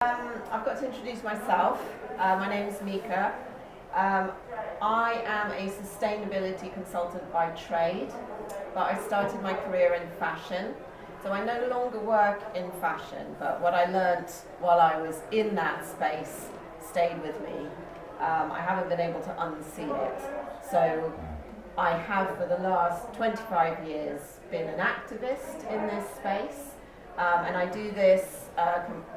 I've got to introduce myself. My name is Mica. I am a sustainability consultant by trade, but I started my career in fashion. So I no longer work in fashion, but what I learnt while I was in that space stayed with me. I haven't been able to unsee it. So I have, for the last 25 years, been an activist in this space. And I do this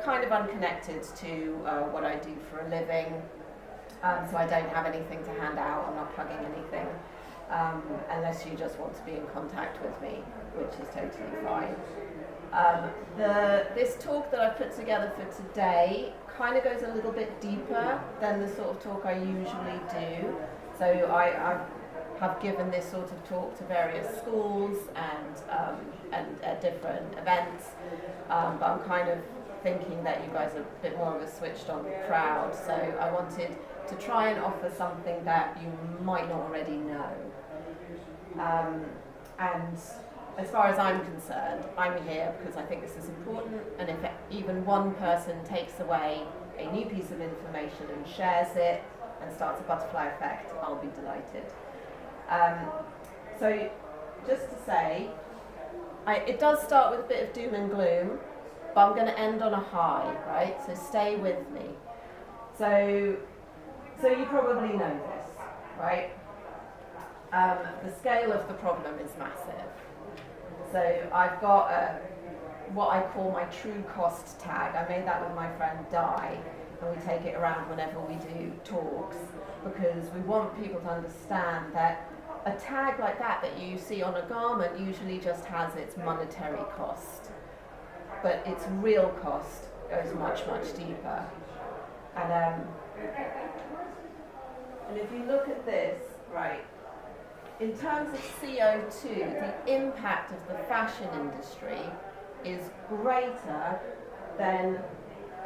kind of unconnected to what I do for a living. So I don't have anything to hand out, I'm not plugging anything, unless you just want to be in contact with me, which is totally fine. This talk that I've put together for today kind of goes a little bit deeper than the sort of talk I usually do. So I have given this sort of talk to various schools and at different events, but I'm kind of thinking that you guys are a bit more of a switched on crowd, so I wanted to try and offer something that you might not already know. And as far as I'm concerned, I'm here because I think this is important, and if even one person takes away a new piece of information and shares it and starts a butterfly effect, I'll be delighted. So just to say, it does start with a bit of doom and gloom, but I'm going to end on a high, right? So stay with me. So you probably know this, right? The scale of the problem is massive. So I've got what I call my true cost tag. I made that with my friend Di, and we take it around whenever we do talks, because we want people to understand that a tag like that you see on a garment usually just has its monetary cost, but its real cost goes much, much deeper. And if you look at this, right, in terms of CO2, the impact of the fashion industry is greater than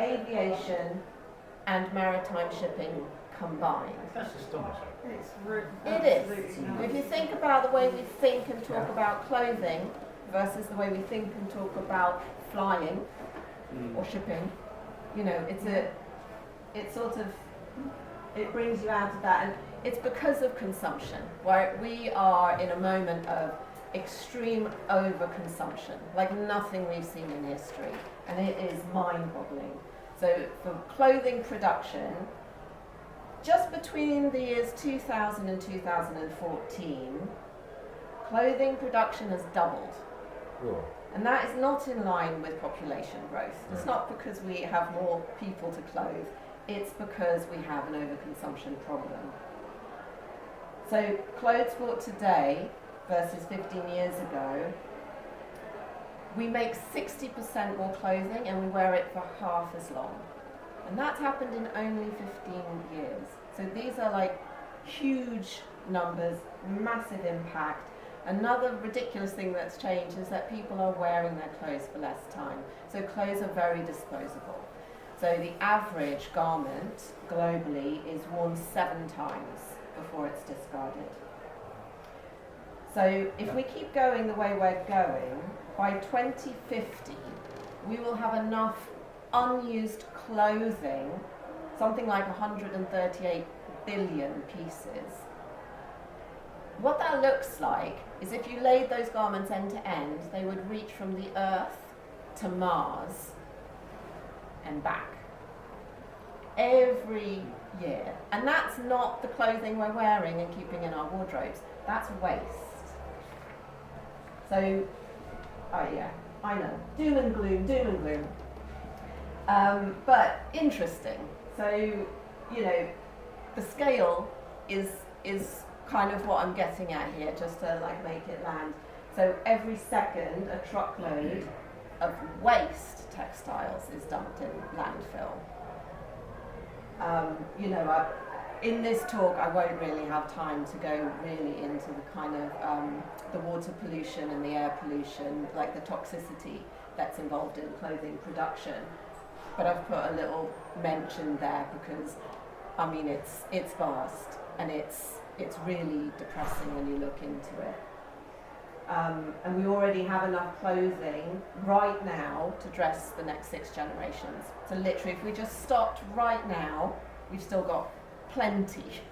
aviation and maritime shipping combined. That's astonishing. It is. If you think about the way we think and talk about clothing versus the way we think and talk about flying or shipping, you know, it brings you out of that, and it's because of consumption, where we are in a moment of extreme overconsumption, like nothing we've seen in history, and it is mind-boggling. So for clothing production, just between the years 2000 and 2014, clothing production has doubled. Cool. And that is not in line with population growth. It's not because we have more people to clothe, it's because we have an overconsumption problem. So clothes bought today versus 15 years ago, we make 60% more clothing and we wear it for half as long. And that's happened in only 15 years. So these are like huge numbers, massive impact. Another ridiculous thing that's changed is that people are wearing their clothes for less time. So clothes are very disposable. So the average garment globally is worn 7 times before it's discarded. So if we keep going the way we're going, by 2050, we will have enough unused clothing, something like 138 billion pieces. What that looks like is if you laid those garments end to end, they would reach from the Earth to Mars and back every year. And that's not the clothing we're wearing and keeping in our wardrobes, that's waste. So, oh yeah, I know, doom and gloom, doom and gloom. But interesting. So, you know, the scale is kind of what I'm getting at here, just to like make it land. So every second, a truckload of waste textiles is dumped in landfill. You know, in this talk, I won't really have time to go really into the kind of the water pollution and the air pollution, like the toxicity that's involved in clothing production. But I've put a little mention there because, I mean, it's vast and it's really depressing when you look into it. And we already have enough clothing right now to dress the next 6 generations. So literally, if we just stopped right now, we've still got plenty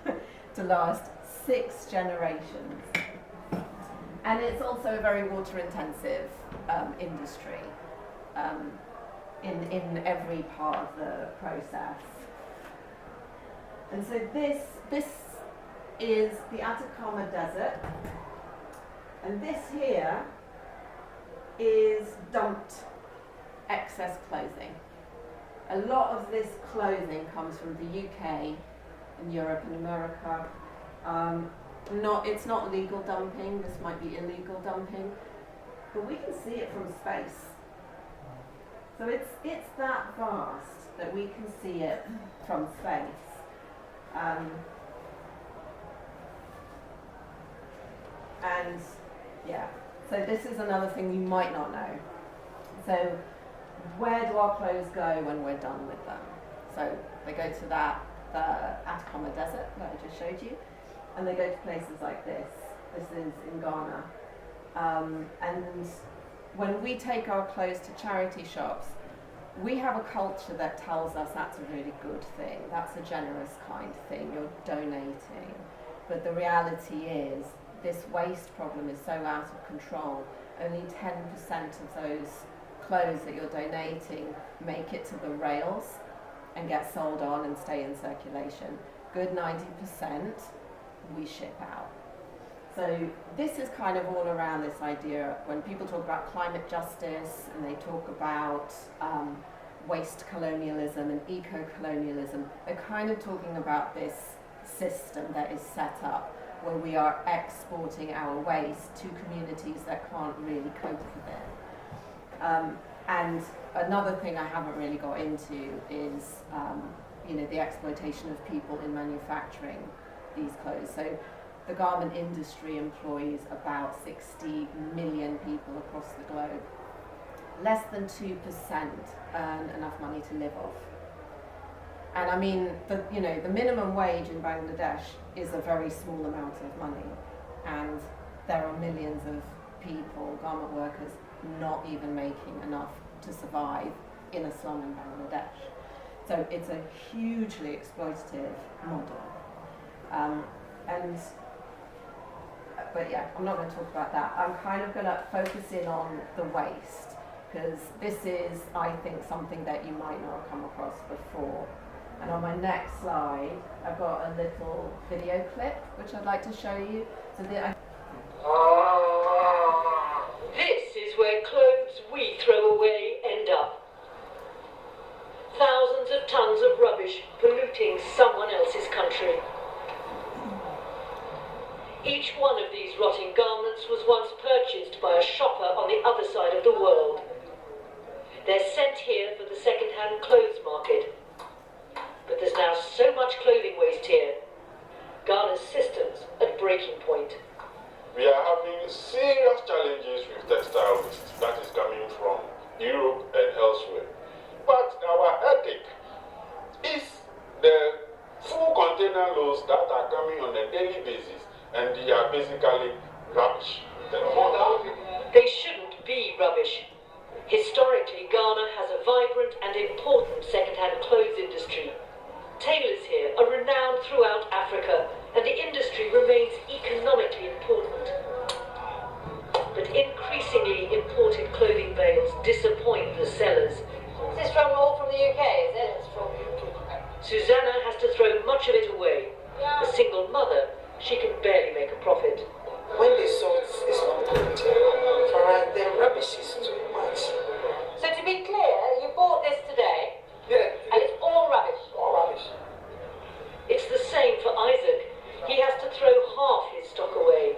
to last 6 generations. And it's also a very water intensive industry in every part of the process. And so this is the Atacama Desert, and this here is dumped excess clothing. A lot of this clothing comes from the UK and Europe and America. It's not legal dumping, this might be illegal dumping, but we can see it from space. So it's that vast that we can see it from space. And yeah, so this is another thing you might not know. So where do our clothes go when we're done with them? So they go to the Atacama Desert that I just showed you, and they go to places like this. This is in Ghana. And when we take our clothes to charity shops, we have a culture that tells us that's a really good thing, that's a generous kind thing, you're donating. But the reality is, this waste problem is so out of control. Only 10% of those clothes that you're donating make it to the rails and get sold on and stay in circulation. Good 90% we ship out. So this is kind of all around this idea when people talk about climate justice and they talk about waste colonialism and eco-colonialism, they're kind of talking about this system that is set up where we are exporting our waste to communities that can't really cope with it. And another thing I haven't really got into is the exploitation of people in manufacturing these clothes. So the garment industry employs about 60 million people across the globe. Less than 2% earn enough money to live off. And I mean, the minimum wage in Bangladesh is a very small amount of money, and there are millions of people, garment workers, not even making enough to survive in a slum in Bangladesh. So it's a hugely exploitative model. But yeah, I'm not going to talk about that. I'm kind of going to focus in on the waste, because this is, I think, something that you might not have come across before. And on my next slide, I've got a little video clip, which I'd like to show you. This is where clothes we throw away end up. Thousands of tons of rubbish polluting someone else's country. Each one of these rotting garments was once purchased by a shopper on the other side of the world. They're sent here for the second-hand clothes market. But there's now so much clothing waste here. Ghana's systems at breaking point. We are having serious challenges with textile waste that is coming from Europe and elsewhere. But our headache is the full container loads that are coming on a daily basis, and they are basically rubbish. They shouldn't be rubbish. Historically, Ghana has a vibrant and important second-hand clothes industry. Tailors here are renowned throughout Africa, and the industry remains economically important. But increasingly imported clothing bales disappoint the sellers. This is all from the UK, is it? It's from the UK. Susanna has to throw much of it away. A single mother, she can barely make a profit. When they saw it's not good, for us, the rubbish is too much. So to be clear, you bought this today? Yeah. And it's all rubbish? All rubbish. It's the same for Isaac. He has to throw half his stock away.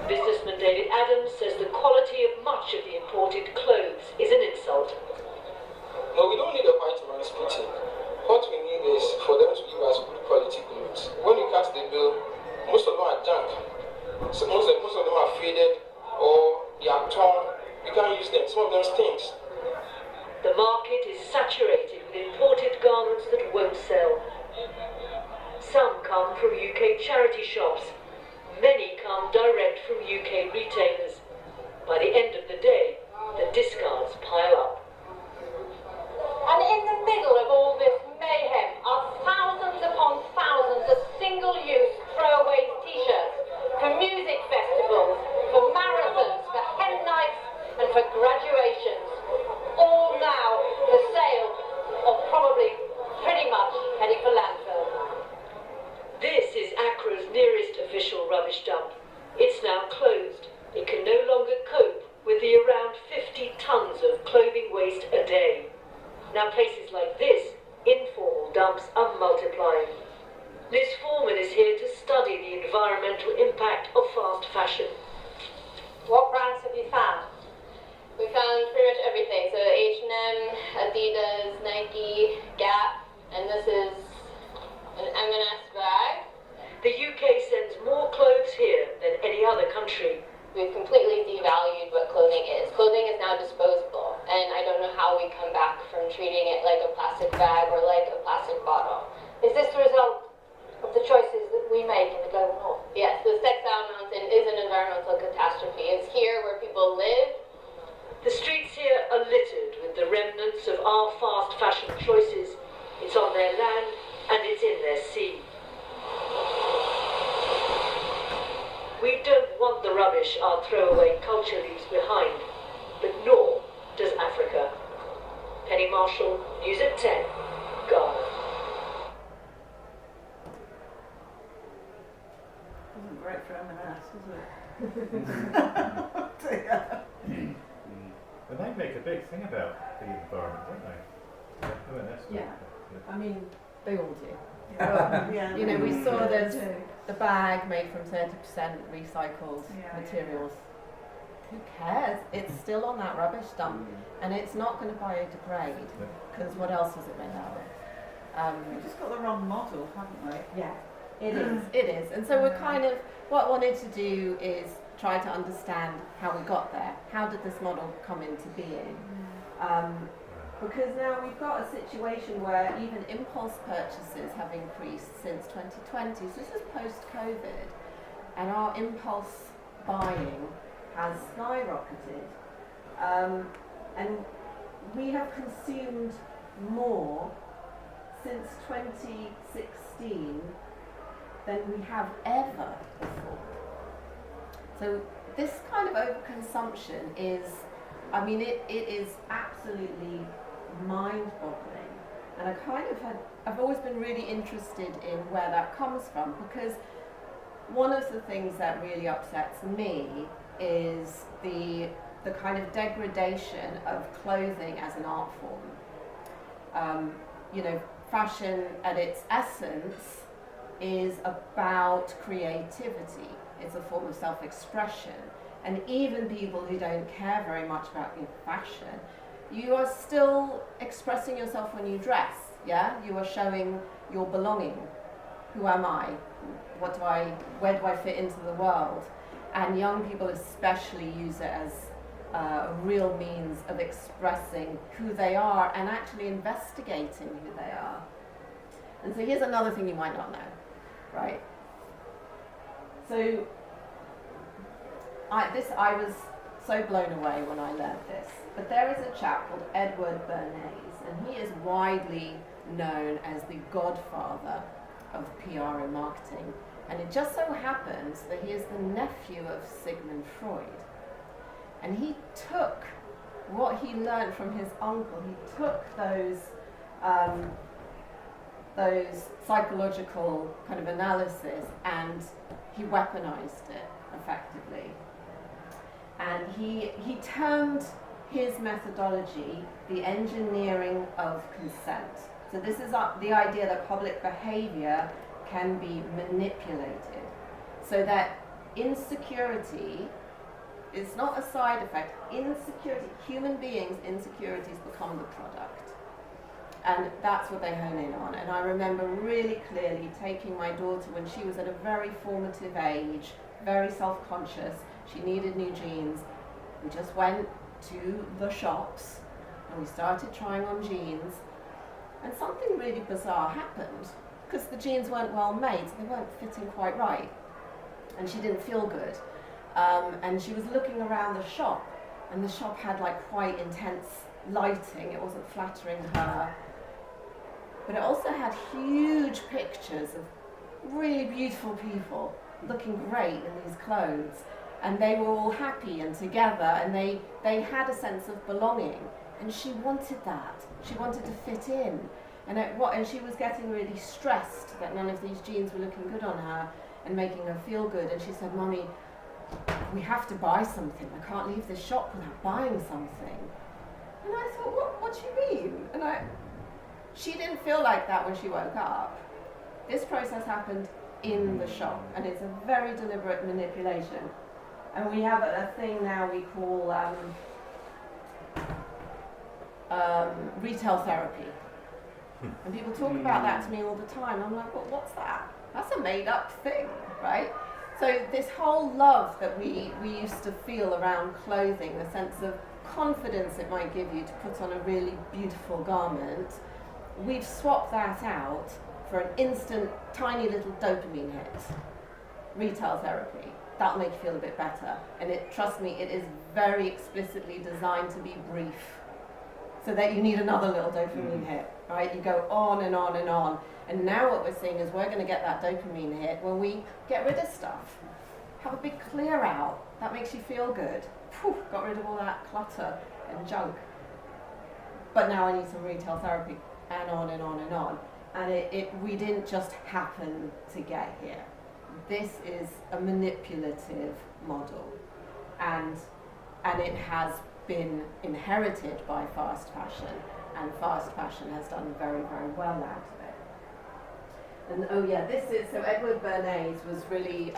Businessman David Adams says the quality of much of the imported clothes is an insult. No, we don't need a white man's pity. What we need is for them to give us good quality clothes. When you cut the bill, most of them are junk. So most of them are faded or they are torn. You can't use them. Some of them stinks. The market is saturated with imported garments that won't sell. Some come from UK charity shops. Many come direct from UK retailers. By the end of the day, the discards pile up. And in the middle of all this mayhem are thousands upon thousands of single-use throwaway t-shirts for music festivals, for marathons, for hen nights and for graduations. All now for sale or probably pretty much heading for landfill. This is Accra's nearest official rubbish dump. It's now closed. It can no longer cope with the around 50 tons of clothing waste a day. Now places like this, informal dumps, are multiplying. Liz Foreman is here to study the environmental impact of fast fashion. What brands have you found? We found pretty much everything. So H&M, Adidas, Nike, Gap, and this is an M&S bag. The UK sends more clothes here than any other country. We've completely devalued what clothing is. Clothing is now disposable, and I don't know how we come back from treating it like a plastic bag or like a plastic bottle. Is this the result of the choices that we make in the global north? Yes, the textile mountain is an environmental catastrophe. It's here where people live. The streets here are littered with the remnants of our fast fashion choices. It's on their land and it's in their sea. We don't want the rubbish our throwaway culture leaves behind, but nor does Africa. Penny Marshall, News at 10, Ghana. Wasn't great for M&S, was it? But they make a big thing about the environment, don't they? M&S. Yeah. I mean, they all do. Yeah, You know, we saw yeah, there's they do. the bag made from 30% recycled Yeah, materials. Who cares? It's still on that rubbish dump, and it's not going to biodegrade, because what else was it made out of? We've just got the wrong model, haven't we? Yeah, it is. It is. And so we're kind of, what I wanted to do is try to understand how we got there. How did this model come into being? Because now we've got a situation where even impulse purchases have increased since 2020. So this is post-COVID, and our impulse buying has skyrocketed. And we have consumed more since 2016 than we have ever before. So this kind of overconsumption is, I mean, it is absolutely mind-boggling. And I've always been really interested in where that comes from, because one of the things that really upsets me is the kind of degradation of clothing as an art form. You know, fashion at its essence is about creativity. It's a form of self-expression. And even people who don't care very much about your fashion, you are still expressing yourself when you dress, yeah? You are showing your belonging. Who am I? Where do I fit into the world? And young people especially use it as a real means of expressing who they are and actually investigating who they are. And so here's another thing you might not know, right? So I was so blown away when I learned this. But there is a chap called Edward Bernays, and he is widely known as the godfather of PR and marketing. And it just so happens that he is the nephew of Sigmund Freud. And he took what he learned from his uncle, he took those psychological kind of analysis and he weaponized it effectively. And he termed his methodology the engineering of consent. So this is the idea that public behavior can be manipulated, so that insecurity is not a side effect. Insecurity, human beings' insecurities become the product. And that's what they hone in on. And I remember really clearly taking my daughter when she was at a very formative age, very self-conscious. She needed new jeans. We just went to the shops and we started trying on jeans. And something really bizarre happened, because the jeans weren't well made, so they weren't fitting quite right. and she didn't feel good. And she was looking around the shop, and the shop had like quite intense lighting. It wasn't flattering her. But it also had huge pictures of really beautiful people looking great in these clothes. And they were all happy and together, and they had a sense of belonging. And she wanted that. She wanted to fit in. And she was getting really stressed that none of these jeans were looking good on her and making her feel good. And she said, "Mummy, we have to buy something. I can't leave this shop without buying something." And I thought, what do you mean? She didn't feel like that when she woke up. This process happened in the shop, and it's a very deliberate manipulation. And we have a thing now we call retail therapy. And people talk about that to me all the time. I'm like, well, what's that? That's a made-up thing, right? So this whole love that we used to feel around clothing, the sense of confidence it might give you to put on a really beautiful garment, we've swapped that out for an instant, tiny little dopamine hit. Retail therapy. That'll make you feel a bit better. And trust me, it is very explicitly designed to be brief, so that you need another little dopamine hit, right? You go on and on and on. And now what we're seeing is we're going to get that dopamine hit when we get rid of stuff. Have a big clear out. That makes you feel good. Phew, got rid of all that clutter and junk. But now I need some retail therapy, and on and on and on. And we didn't just happen to get here. This is a manipulative model, and it has been inherited by fast fashion, and fast fashion has done very, very well out of it. And so Edward Bernays was really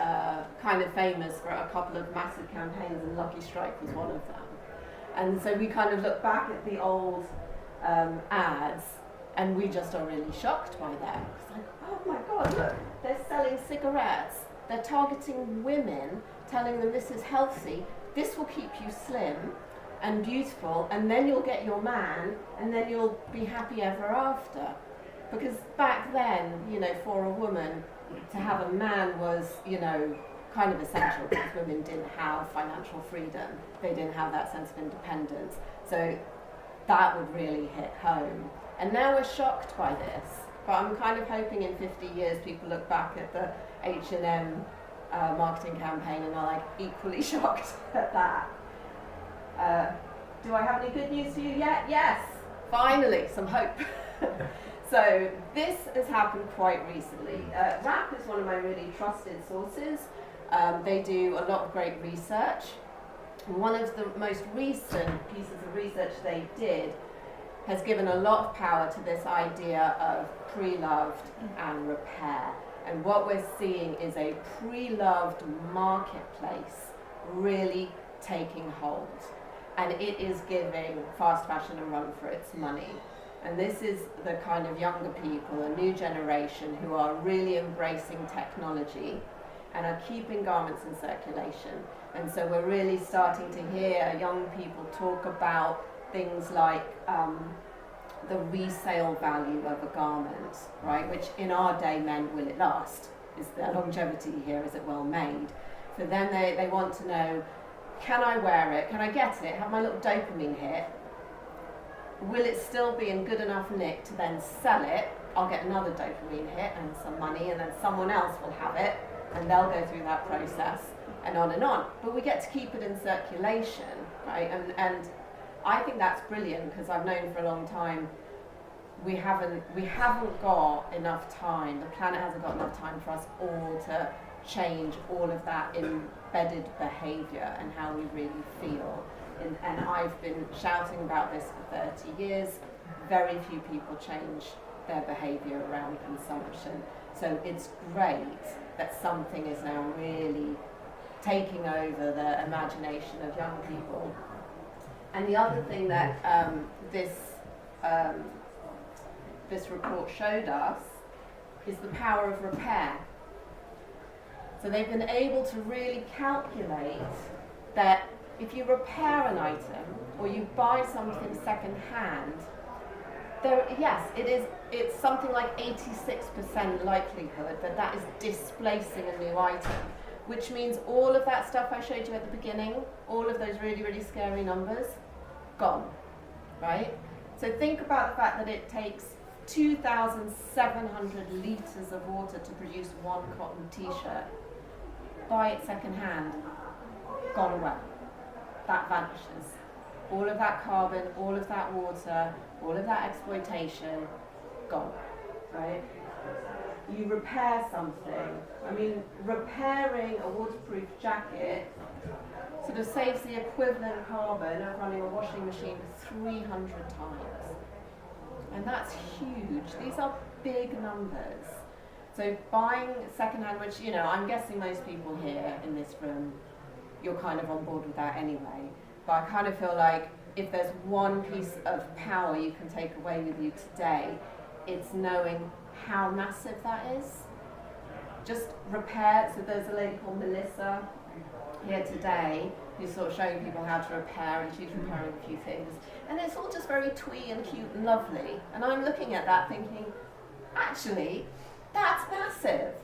kind of famous for a couple of massive campaigns, and Lucky Strike was one of them. And so we kind of look back at the old ads, and we just are really shocked by them. It's like, oh my God, look, they're selling cigarettes. They're targeting women, telling them this is healthy, this will keep you slim and beautiful, and then you'll get your man, and then you'll be happy ever after. Because back then, for a woman, to have a man was, kind of essential, because women didn't have financial freedom. They didn't have that sense of independence. So that would really hit home. And now we're shocked by this. But I'm kind of hoping in 50 years people look back at the H&M marketing campaign and are like equally shocked at that. Do I have any good news for you yet? Yes, finally, some hope. So this has happened quite recently. RAP is one of my really trusted sources. They do a lot of great research. One of the most recent pieces of research they did has given a lot of power to this idea of pre-loved and repair. And what we're seeing is a pre-loved marketplace really taking hold. And it is giving fast fashion a run for its money. And this is the kind of younger people, a new generation, who are really embracing technology and are keeping garments in circulation. And so we're really starting to hear young people talk about things like the resale value of a garment, right? Which in our day meant, will it last? Is there longevity here? Is it well made? For them, they want to know, can I wear it? Can I get it? Have my little dopamine hit? Will it still be in good enough nick to then sell it? I'll get another dopamine hit and some money, and then someone else will have it, and they'll go through that process, and on and on. But we get to keep it in circulation, right? And I think that's brilliant, because I've known for a long time we haven't got enough time. The planet hasn't got enough time for us all to change all of that embedded behaviour and how we really feel. And I've been shouting about this for 30 years. Very few people change their behaviour around consumption. So it's great that something is now really taking over the imagination of young people. And the other thing that this report showed us is the power of repair. So they've been able to really calculate that if you repair an item or you buy something second hand, it's something like 86% likelihood that is displacing a new item. which means all of that stuff I showed you at the beginning, all of those really, really scary numbers, gone, right? So think about the fact that it takes 2,700 litres of water to produce one cotton t-shirt. Buy it second-hand, gone away. That vanishes. All of that carbon, all of that water, all of that exploitation, gone, right? You repair something. I mean, repairing a waterproof jacket sort of saves the equivalent carbon of running a washing machine 300 times. And that's huge. These are big numbers. So buying secondhand, which, you know, I'm guessing most people here in this room, you're kind of on board with that anyway. But I kind of feel like if there's one piece of power you can take away with you today, it's knowing how massive that is. Just repair. So there's a lady called Melissa here today who's sort of showing people how to repair, and she's repairing a few things. And it's all just very twee and cute and lovely. And I'm looking at that thinking, actually, that's massive.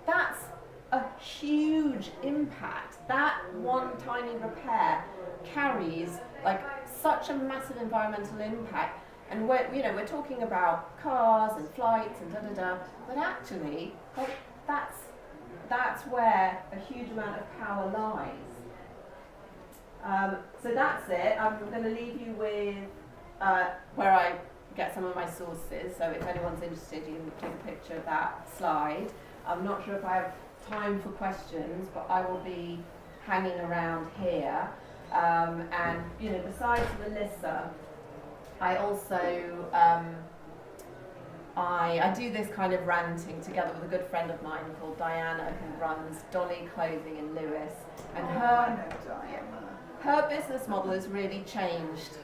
That's a huge impact. That one tiny repair carries like such a massive environmental impact. And we're talking about cars and flights and da-da-da, but actually, like, that's where a huge amount of power lies. So that's it. I'm going to leave you with where I get some of my sources. So if anyone's interested, you can take a picture of that slide. I'm not sure if I have time for questions, but I will be hanging around here. And besides Melissa, I also I do this kind of ranting together with a good friend of mine called Diana, who runs Dolly Clothing in Lewis, and her business model has really changed,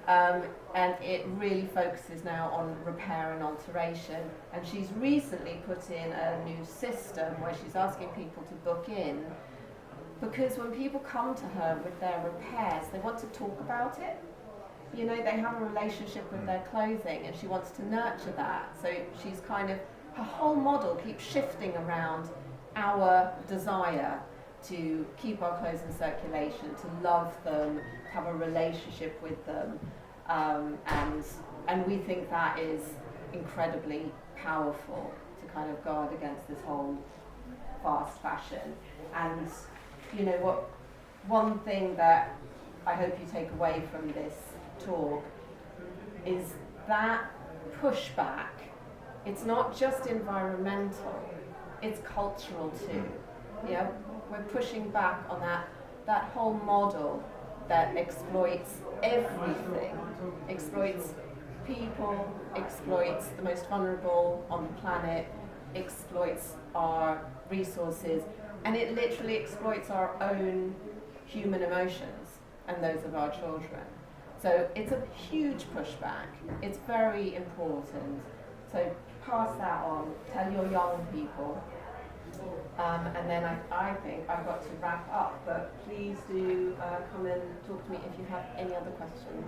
and it really focuses now on repair and alteration. And she's recently put in a new system where she's asking people to book in, because when people come to her with their repairs, they want to talk about it. You know, they have a relationship with their clothing, and she wants to nurture that. So she's her whole model keeps shifting around our desire to keep our clothes in circulation, to love them, have a relationship with them. And we think that is incredibly powerful to kind of guard against this whole fast fashion. And one thing that I hope you take away from this talk is that pushback. It's not just environmental, it's cultural too. Yeah, we're pushing back on that whole model that exploits everything, exploits people, exploits the most vulnerable on the planet, exploits our resources, and it literally exploits our own human emotions and those of our children. So it's a huge pushback. It's very important. So pass that on, tell your young people. And then I think I've got to wrap up, but please do come and talk to me if you have any other questions.